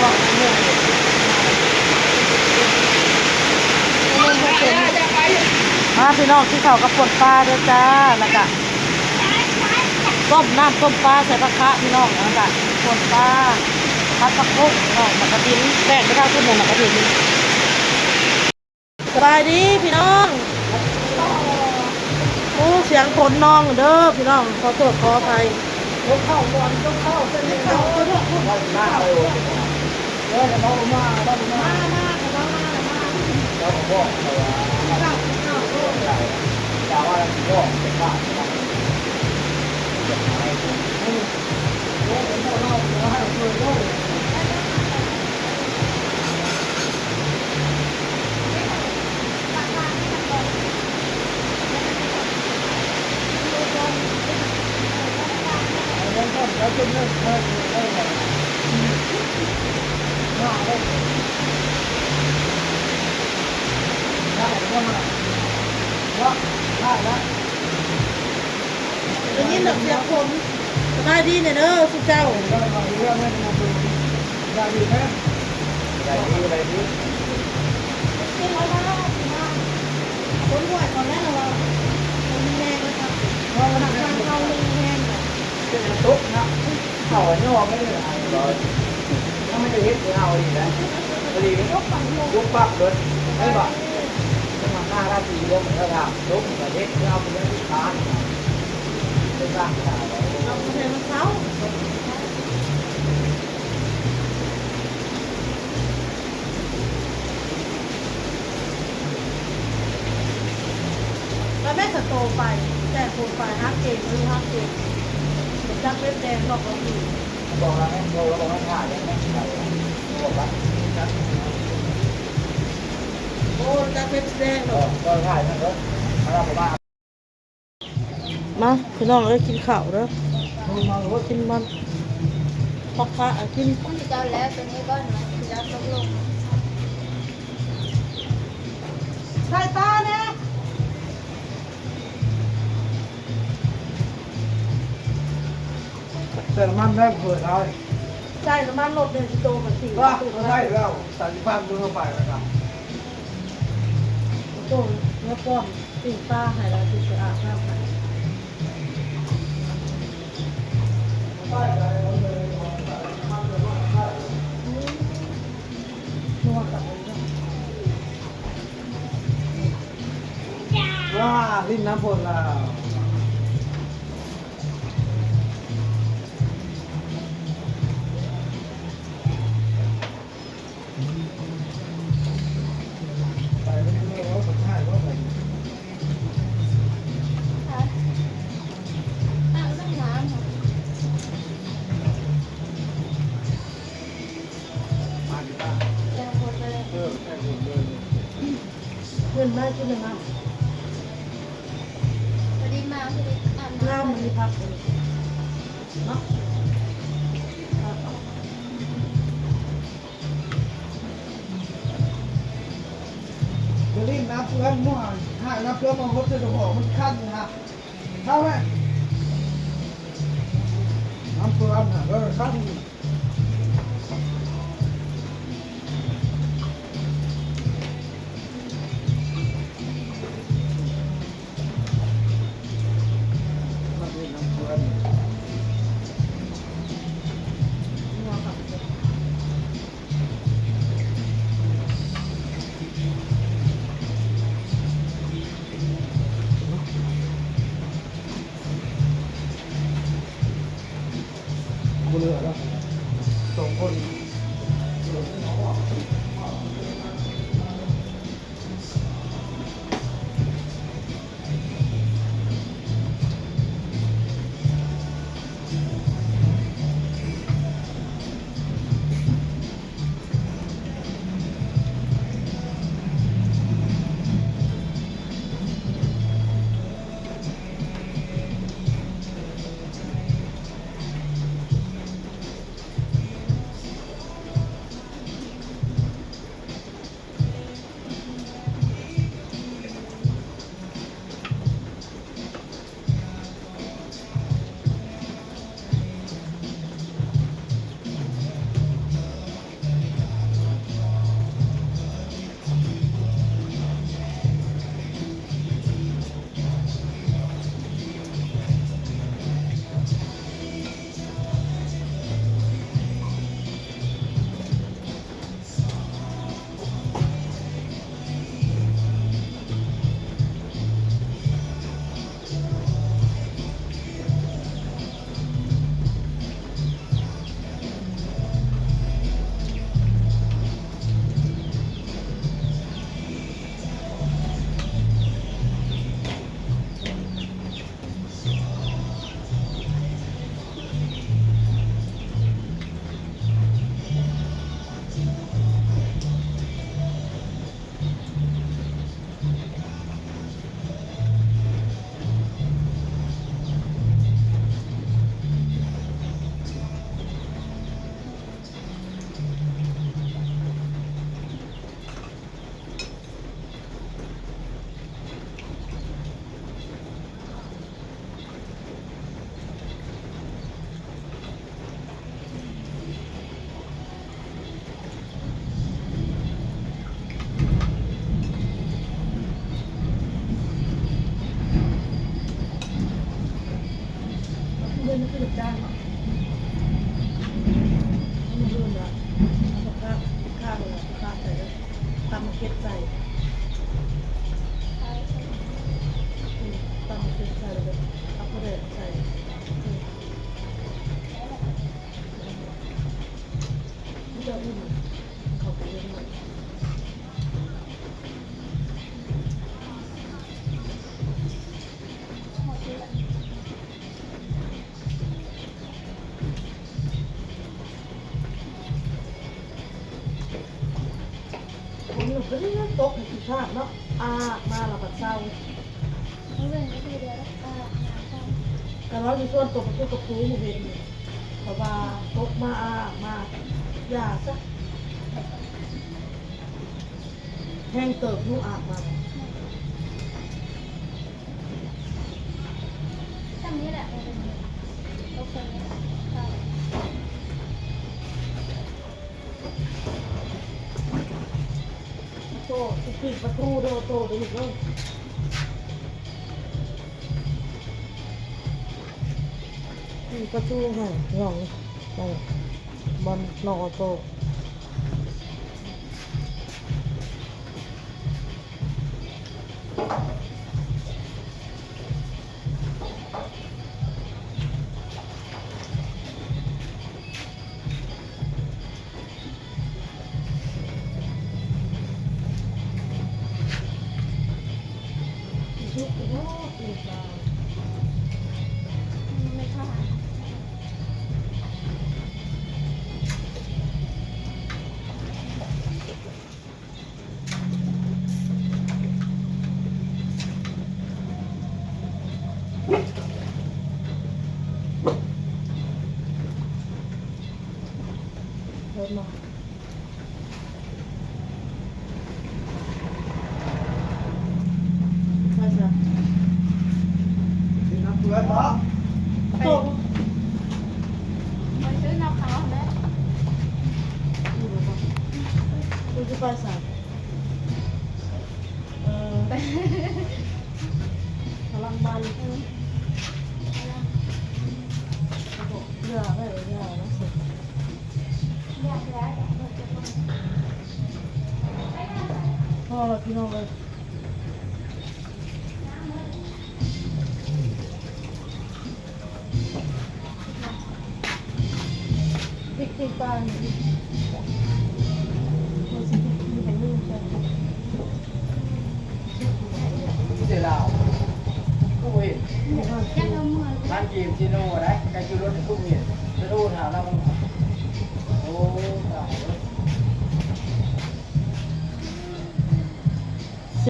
ก็เมื่อยพี่น้องที่เขากับปนปลาด้วยจ้าแล้วก็ต้มน้ำต้มปลาใส่ผักคะพี่น้องแล้วก็ปนปลาผัดผักบุ้งน้องมะกระดิ่งแป้งไม่เท่าขึ้นหนึ่งมะกระดิ่งสบายดีพี่น้องโอ้เสียงฝนน้องเด้อพี่น้องขอโทษขออภัยยกเข้าก่อนยกเข้าเป็นเข้าก็ยกเข้าเรามาเราบอกเราแต่ว่าเราบอกเป็นว่าแล้วจะเลิกได้แล้วอย่างนี้หนักเสียงผมสบายดีเนี่ยเด้อสุเจ้าได้ดีแค่ได้ดีที่เราได้คนรวยตอนแรกเราคนแรงเลยครับเราหนักเราแรงเป็นตุ๊กนะเขาเนี่ยว่าไม่ได้อะไรถ้าไม่ได้เฮ็ดเอาดีนะดียกปักเลยไม่บอกจะมาฆ่าราศีรวมแล้วทำยกประเทศเอาเป็นเรื่องที่ค้านเป็นร่างกายเราเป็นมันเท้าแล้วแม่จะโตไปแต่โตไปฮักเก่งหรือฮักเก่งจักเล็บแดงบอกเราอยู่บอกแล้วแม่โตแล้วบอกว่าถ่ายแม่ถ่ายบอกว่าโอ้จักเล็บแดงก็ถ่ายนั่นก็เราบอกว่ามาพี่น้องกินข้าวแล้วกินมันปักกะกินคุณจะแล้วตัวนี้ก็หน่อยจะตกลงใส่ตาเนี่ยใส่น้ำมันแม่เปิดเอาใส่น้ำมันลดเลยที่โตมันสี่ว่าใช่แล้วใส่ผ้ามือเข้าไปแล้วครับโตเนื้อป้อนติ่งตาให้เราติดสะอาดมากเลยว้าลิ้นน้ำฝนละเงินได้ใช่ไหมครับพอดีมาพอดีน้ำมันมีพักเลยเนาะเดี๋ยวนี้น้ำเพื่อนมั่วหายน้ำเพื่อนมองรถจะบอกมันขั้นนะเท่าไหมน้ำเพื่อนนะก็ขั้นเรือแล้วสองคน นไม่คือจ้างมันรุ่นละข้าวเลยข้าวใส่แล้วตำเก็ดใส่ตำเก็ดใส่เลยเอาไปเลยใส่ไม่จะอุ่นเขาไปเยอะหน่อยผมอยู่ก็ได้โต๊ะให้ชาติเนาะมาเราปัดเศร้าแต่เราอยู่ส่วนตกกับครูหมู่เวรเพราะว่าตกมาอย่าซะแห้งเติบนุ่อาบมาทำนี้แหละโอเคโตปิดประตูโตไปหมดเลยประตูค่ะหย่องบอลนอโตชุบโอ้ปีกาไม่ค่อยเริ่มมาใช่ใช่น้ำเกลือต่อ โต มาซื้อน้ำขาวแล้ว คุณจะไปสายพลังมันเรือไม่เรือนะสิ อยากแล้วอยากเปิดจะเปิด พ่อเราพี่น้องเลยพริกตีปลาหนึ่งมันสิมีเป็นนึ่งใช่ไหม เสียลาวกูเห็น ยังเอามือ ร้านเกมชิโน่นะไก่ชูรสกูเห็นจะดูถามเรา